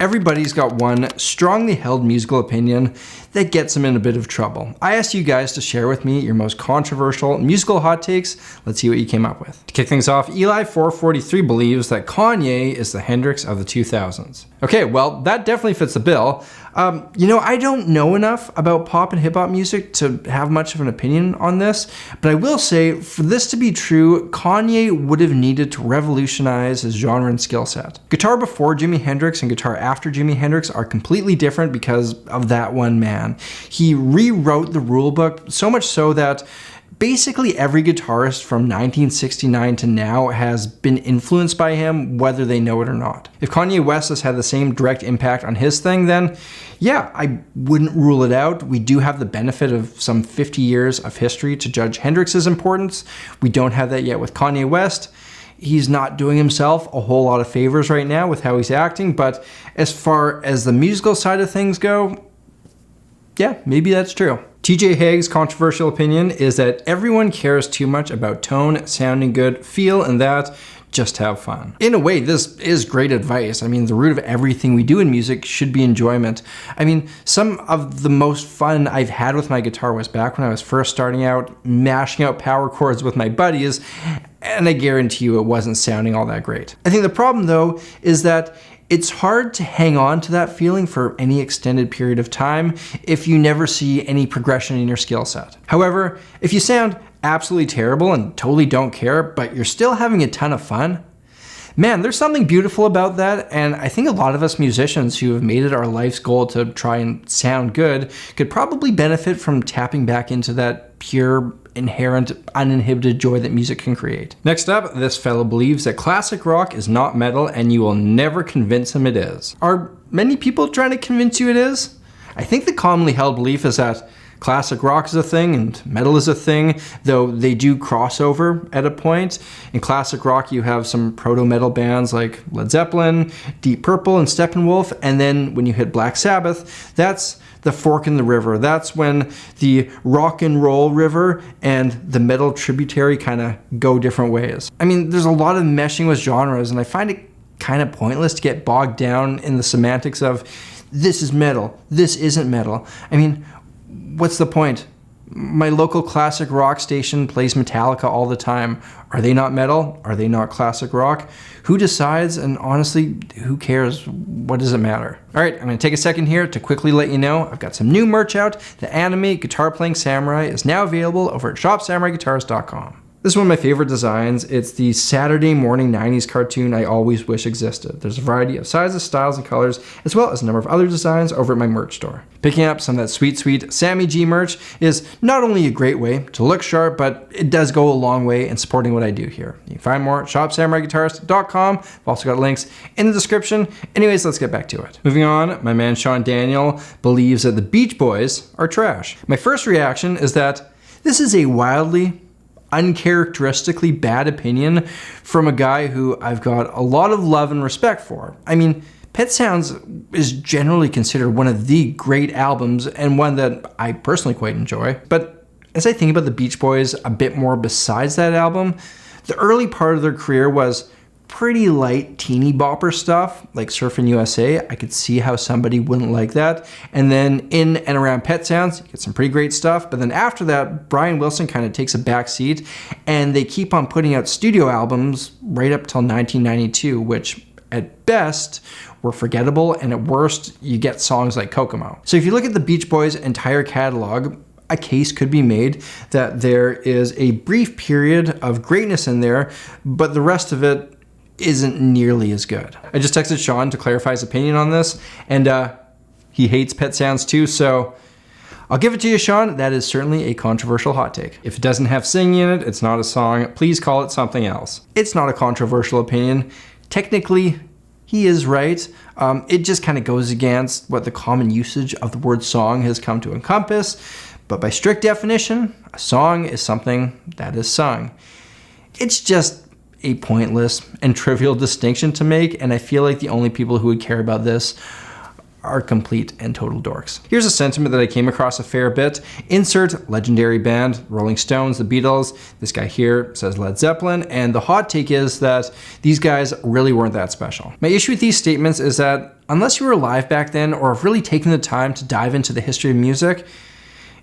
Everybody's got one strongly held musical opinion that gets them in a bit of trouble. I asked you guys to share with me your most controversial musical hot takes. Let's see what you came up with. To kick things off, Eli443 believes that Kanye is the Hendrix of the 2000s. Okay, well, that definitely fits the bill. I don't know enough about pop and hip hop music to have much of an opinion on this, but I will say for this to be true, Kanye would have needed to revolutionize his genre and skill set. Guitar before Jimi Hendrix and guitar after Jimi Hendrix are completely different because of that one man. He rewrote the rulebook so much so that basically every guitarist from 1969 to now has been influenced by him, whether they know it or not. If Kanye West has had the same direct impact on his thing, then yeah, I wouldn't rule it out. We do have the benefit of some 50 years of history to judge Hendrix's importance. We don't have that yet with Kanye West. He's not doing himself a whole lot of favors right now with how he's acting, but as far as the musical side of things go, yeah, maybe that's true. TJ Haig's controversial opinion is that everyone cares too much about tone, sounding good, feel, and that. Just have fun. In a way, this is great advice. I mean, the root of everything we do in music should be enjoyment. I mean, some of the most fun I've had with my guitar was back when I was first starting out, mashing out power chords with my buddies, and I guarantee you it wasn't sounding all that great. I think the problem, though, is that it's hard to hang on to that feeling for any extended period of time if you never see any progression in your skill set. However, if you sound absolutely terrible and totally don't care, but you're still having a ton of fun, man, there's something beautiful about that, and I think a lot of us musicians who have made it our life's goal to try and sound good could probably benefit from tapping back into that pure, inherent, uninhibited joy that music can create. Next up, this fellow believes that classic rock is not metal and you will never convince him it is. Are many people trying to convince you it is? I think the commonly held belief is that classic rock is a thing and metal is a thing, though they do cross over at a point. In classic rock, you have some proto-metal bands like Led Zeppelin, Deep Purple, and Steppenwolf, and then when you hit Black Sabbath, that's the fork in the river. That's when the rock and roll river and the metal tributary kind of go different ways. I mean, there's a lot of meshing with genres, and I find it kind of pointless to get bogged down in the semantics of this is metal, this isn't metal. I mean, what's the point? My local classic rock station plays Metallica all the time. Are they not metal? Are they not classic rock? Who decides? And honestly, who cares? What does it matter? All right, I'm gonna take a second here to quickly let you know I've got some new merch out. The anime Guitar Playing Samurai is now available over at shopsamuraiguitars.com. This is one of my favorite designs. It's the Saturday morning 90s cartoon I always wish existed. There's a variety of sizes, styles, and colors, as well as a number of other designs over at my merch store. Picking up some of that sweet, sweet Sammy G merch is not only a great way to look sharp, but it does go a long way in supporting what I do here. You can find more at shopsamuraiguitars.com. I've also got links in the description. Anyways, let's get back to it. Moving on, my man Sean Daniel believes that the Beach Boys are trash. My first reaction is that this is a wildly, uncharacteristically bad opinion from a guy who I've got a lot of love and respect for. I mean, Pet Sounds is generally considered one of the great albums and one that I personally quite enjoy. But as I think about the Beach Boys a bit more besides that album, the early part of their career was pretty light teeny bopper stuff like Surfin' USA. I could see how somebody wouldn't like that. And then in and around Pet Sounds, you get some pretty great stuff. But then after that, Brian Wilson kind of takes a back seat and they keep on putting out studio albums right up till 1992, which at best were forgettable, and at worst, you get songs like Kokomo. So if you look at the Beach Boys' entire catalog, a case could be made that there is a brief period of greatness in there, but the rest of it isn't nearly as good. I just texted Sean to clarify his opinion on this, and he hates Pet Sounds too, so I'll give it to you, Sean. That is certainly a controversial hot take. If it doesn't have singing in it, it's not a song. Please call it something else. It's not a controversial opinion. Technically, he is right. It just kind of goes against what the common usage of the word song has come to encompass, but by strict definition, a song is something that is sung. It's just a pointless and trivial distinction to make, and I feel like the only people who would care about this are complete and total dorks. Here's a sentiment that I came across a fair bit. Insert legendary band, Rolling Stones, the Beatles. This guy here says Led Zeppelin, and the hot take is that these guys really weren't that special. My issue with these statements is that unless you were alive back then or have really taken the time to dive into the history of music,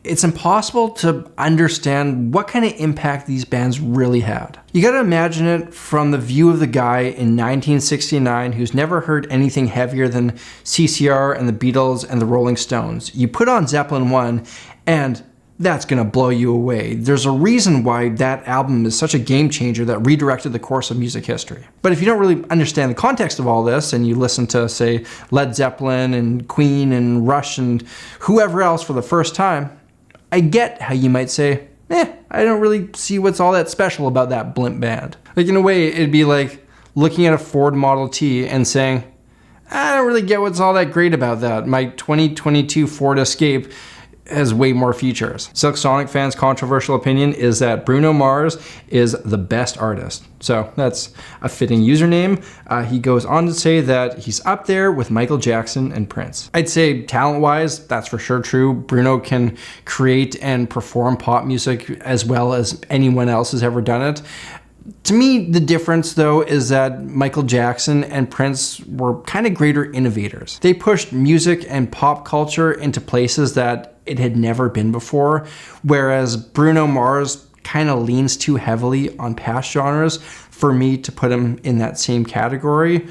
it's impossible to understand what kind of impact these bands really had. You gotta imagine it from the view of the guy in 1969 who's never heard anything heavier than CCR and the Beatles and the Rolling Stones. You put on Zeppelin 1 and that's gonna blow you away. There's a reason why that album is such a game changer that redirected the course of music history. But if you don't really understand the context of all this and you listen to, say, Led Zeppelin and Queen and Rush and whoever else for the first time, I get how you might say, I don't really see what's all that special about that blimp band. Like, in a way, it'd be like looking at a Ford Model T and saying, I don't really get what's all that great about that. My 2022 Ford Escape has way more features. Silk Sonic fans' controversial opinion is that Bruno Mars is the best artist. So that's a fitting username. He goes on to say that he's up there with Michael Jackson and Prince. I'd say talent-wise, that's for sure true. Bruno can create and perform pop music as well as anyone else has ever done it. To me, the difference, though, is that Michael Jackson and Prince were kind of greater innovators. They pushed music and pop culture into places that it had never been before, whereas Bruno Mars kind of leans too heavily on past genres for me to put him in that same category.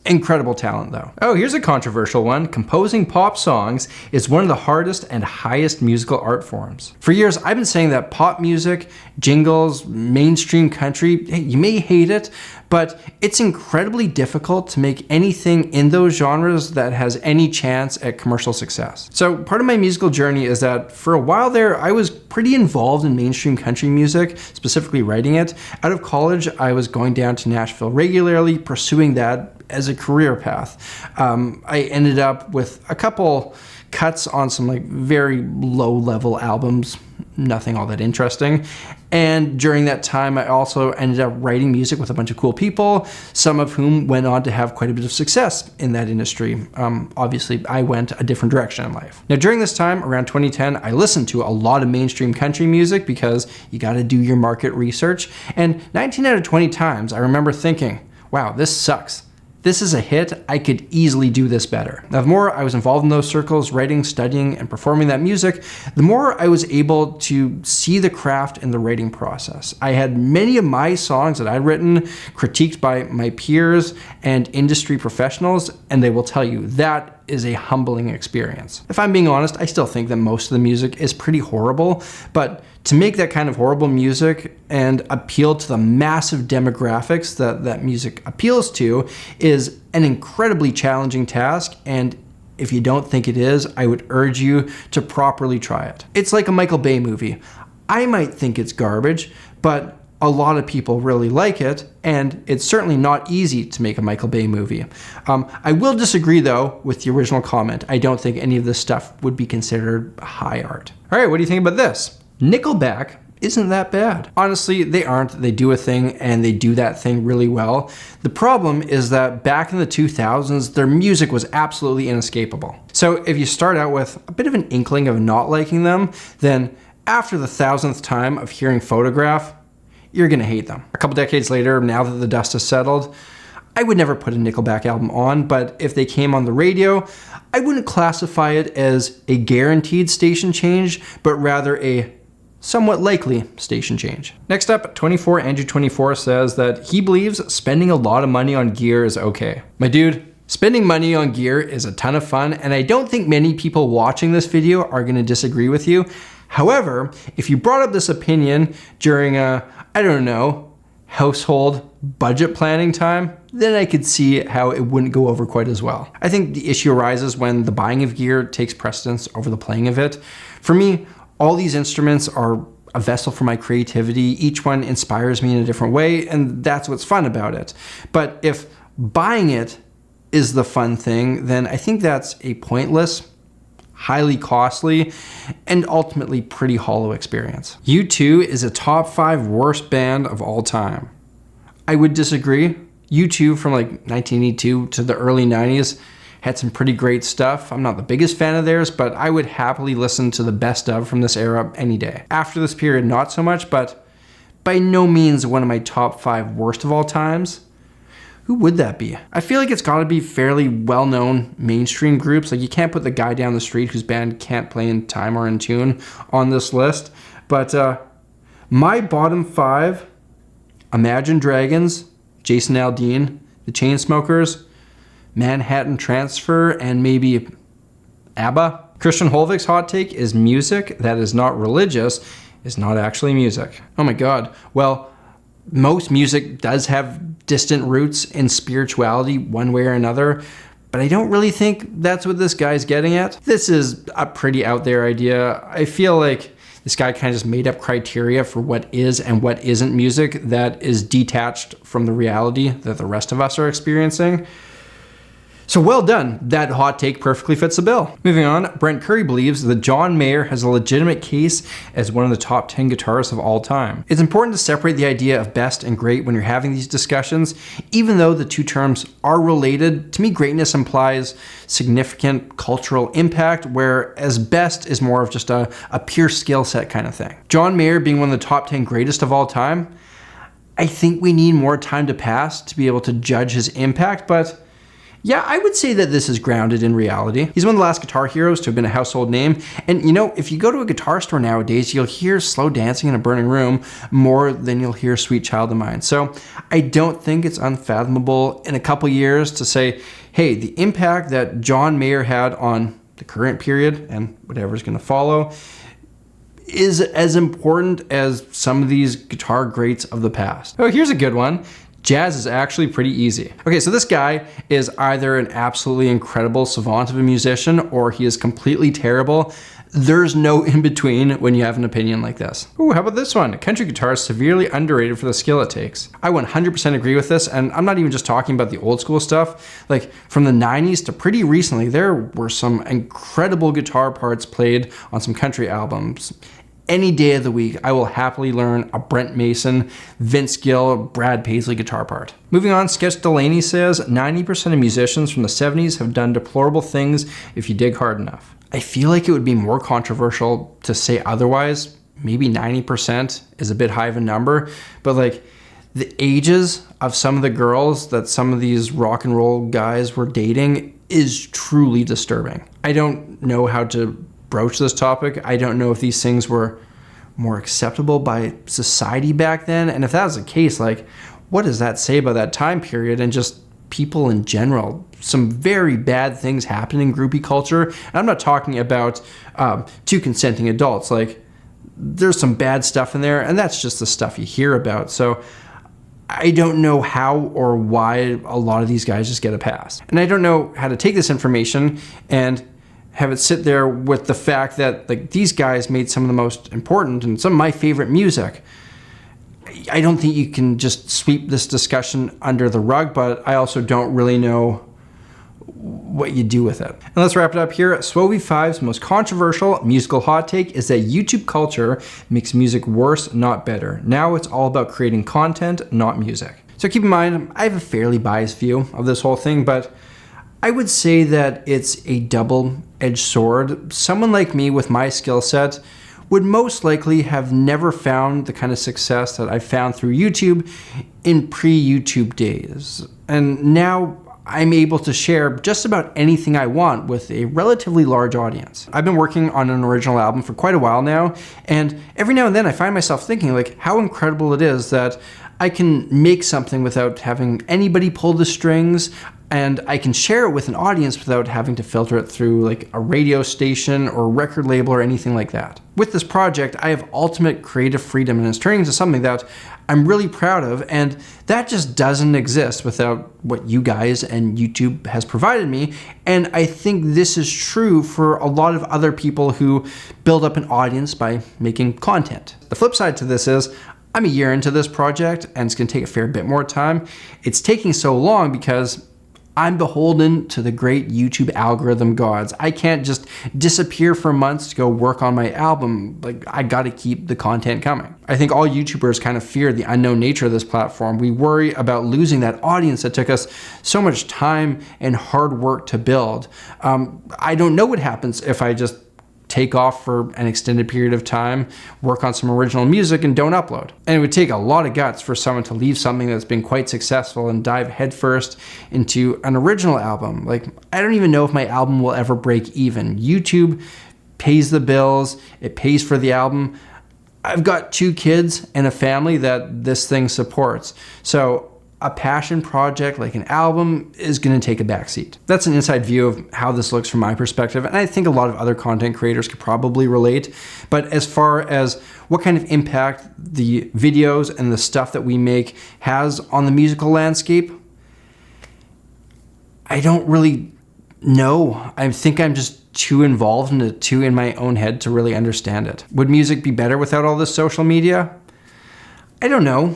Incredible talent, though. Oh, here's a controversial one. Composing pop songs is one of the hardest and highest musical art forms. For years, I've been saying that pop music, jingles, mainstream country, hey, you may hate it, but it's incredibly difficult to make anything in those genres that has any chance at commercial success. So part of my musical journey is that for a while there, I was pretty involved in mainstream country music, specifically writing it. Out of college, I was going down to Nashville regularly, pursuing that as a career path. I ended up with a couple cuts on some like very low level albums, nothing all that interesting. And during that time, I also ended up writing music with a bunch of cool people, some of whom went on to have quite a bit of success in that industry. Obviously, I went a different direction in life. Now, during this time, around 2010, I listened to a lot of mainstream country music because you gotta do your market research. And 19 out of 20 times, I remember thinking, wow, this sucks. This is a hit, I could easily do this better. Now, the more I was involved in those circles, writing, studying, and performing that music, the more I was able to see the craft in the writing process. I had many of my songs that I'd written critiqued by my peers and industry professionals, and they will tell you that is a humbling experience. If I'm being honest, I still think that most of the music is pretty horrible, but to make that kind of horrible music and appeal to the massive demographics that music appeals to is an incredibly challenging task, and if you don't think it is, I would urge you to properly try it. It's like a Michael Bay movie. I might think it's garbage, but a lot of people really like it, and it's certainly not easy to make a Michael Bay movie. I will disagree, though, with the original comment. I don't think any of this stuff would be considered high art. All right, what do you think about this? Nickelback isn't that bad. Honestly, they aren't. They do a thing, and they do that thing really well. The problem is that back in the 2000s, their music was absolutely inescapable. So if you start out with a bit of an inkling of not liking them, then after the 1000th time of hearing Photograph, you're gonna hate them. A couple decades later, now that the dust has settled, I would never put a Nickelback album on, but if they came on the radio, I wouldn't classify it as a guaranteed station change, but rather a somewhat likely station change. Next up, 24 Andrew 24 says that he believes spending a lot of money on gear is okay. My dude, spending money on gear is a ton of fun, and I don't think many people watching this video are gonna disagree with you. However, if you brought up this opinion during I don't know, household budget planning time, then I could see how it wouldn't go over quite as well. I think the issue arises when the buying of gear takes precedence over the playing of it. For me, all these instruments are a vessel for my creativity. Each one inspires me in a different way, and that's what's fun about it. But if buying it is the fun thing, then I think that's a pointless, highly costly, and ultimately pretty hollow experience. U2 is a top 5 worst band of all time. I would disagree. U2 from like 1982 to the early 90s had some pretty great stuff. I'm not the biggest fan of theirs, but I would happily listen to the best of from this era any day. After this period, not so much, but by no means one of my top 5 worst of all times. Who would that be? I feel like it's gotta be fairly well-known mainstream groups. Like, you can't put the guy down the street whose band can't play in time or in tune on this list. But my bottom 5, Imagine Dragons, Jason Aldean, The Chainsmokers, Manhattan Transfer, and maybe ABBA. Christian Holvik's hot take is music that is not religious is not actually music. Oh my God. Well, most music does have distant roots in spirituality one way or another, but I don't really think that's what this guy's getting at. This is a pretty out there idea. I feel like this guy kind of just made up criteria for what is and what isn't music that is detached from the reality that the rest of us are experiencing. So well done. That hot take perfectly fits the bill. Moving on, Brent Curry believes that John Mayer has a legitimate case as one of the top 10 guitarists of all time. It's important to separate the idea of best and great when you're having these discussions. Even though the two terms are related, to me greatness implies significant cultural impact, whereas best is more of just a pure skill set kind of thing. John Mayer being one of the top 10 greatest of all time, I think we need more time to pass to be able to judge his impact, but yeah, I would say that this is grounded in reality. He's one of the last guitar heroes to have been a household name. And you know, if you go to a guitar store nowadays, you'll hear Slow Dancing in a Burning Room more than you'll hear Sweet Child of Mine. So I don't think it's unfathomable in a couple years to say, hey, the impact that John Mayer had on the current period and whatever's gonna follow is as important as some of these guitar greats of the past. Oh, here's a good one. Jazz is actually pretty easy. Okay, so this guy is either an absolutely incredible savant of a musician or he is completely terrible. There's no in between when you have an opinion like this. Ooh, how about this one? Country guitar is severely underrated for the skill it takes. I 100% agree with this, and I'm not even just talking about the old school stuff. Like, from the 90s to pretty recently, there were some incredible guitar parts played on some country albums. Any day of the week, I will happily learn a Brent Mason, Vince Gill, Brad Paisley guitar part. Moving on, Sketch Delaney says, 90% of musicians from the 70s have done deplorable things if you dig hard enough. I feel like it would be more controversial to say otherwise. Maybe 90% is a bit high of a number, but like the ages of some of the girls that some of these rock and roll guys were dating is truly disturbing. I don't know how to broach this topic. I don't know if these things were more acceptable by society back then. And if that was the case, like, what does that say about that time period and just people in general? Some very bad things happen in groupie culture. And I'm not talking about two consenting adults. Like, there's some bad stuff in there, and that's just the stuff you hear about. So I don't know how or why a lot of these guys just get a pass. And I don't know how to take this information and have it sit there with the fact that like these guys made some of the most important and some of my favorite music. I don't think you can just sweep this discussion under the rug, but I also don't really know what you do with it. And let's wrap it up here. Swoby5's most controversial musical hot take is that YouTube culture makes music worse, not better. Now it's all about creating content, not music. So keep in mind, I have a fairly biased view of this whole thing, but I would say that it's a double-edged sword. Someone like me with my skill set would most likely have never found the kind of success that I found through YouTube in pre-YouTube days. And now I'm able to share just about anything I want with a relatively large audience. I've been working on an original album for quite a while now, and every now and then I find myself thinking like how incredible it is that I can make something without having anybody pull the strings, and I can share it with an audience without having to filter it through like a radio station or record label or anything like that. With this project, I have ultimate creative freedom, and it's turning into something that I'm really proud of, and that just doesn't exist without what you guys and YouTube has provided me. And I think this is true for a lot of other people who build up an audience by making content. The flip side to this is I'm a year into this project and it's gonna take a fair bit more time. It's taking so long because I'm beholden to the great YouTube algorithm gods. I can't just disappear for months to go work on my album. Like, I gotta keep the content coming. I think all YouTubers kind of fear the unknown nature of this platform. We worry about losing that audience that took us so much time and hard work to build. I don't know what happens if I just take off for an extended period of time, work on some original music, and don't upload. And it would take a lot of guts for someone to leave something that's been quite successful and dive headfirst into an original album. Like, I don't even know if my album will ever break even. YouTube pays the bills, it pays for the album. I've got 2 kids and a family that this thing supports. So a passion project like an album is going to take a backseat. That's an inside view of how this looks from my perspective, and I think a lot of other content creators could probably relate. But as far as what kind of impact the videos and the stuff that we make has on the musical landscape, I don't really know. I think I'm just too involved and too in my own head to really understand it. Would music be better without all this social media? I don't know.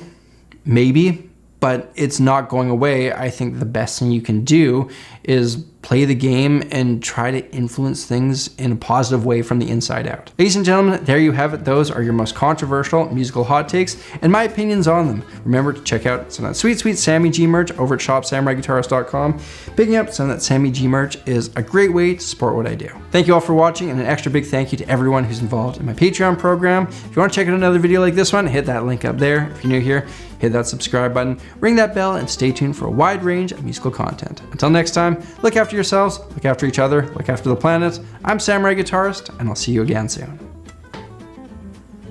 Maybe. But it's not going away. I think the best thing you can do is play the game and try to influence things in a positive way from the inside out. Ladies and gentlemen, there you have it. Those are your most controversial musical hot takes and my opinions on them. Remember to check out some of that sweet, sweet Sammy G merch over at shopsamuraiguitarist.com. Picking up some of that Sammy G merch is a great way to support what I do. Thank you all for watching, and an extra big thank you to everyone who's involved in my Patreon program. If you want to check out another video like this one, hit that link up there. If you're new here, hit that subscribe button, ring that bell, and stay tuned for a wide range of musical content. Until next time, look after yourselves, look after each other, look after the planet. I'm Samurai Guitarist, and I'll see you again soon.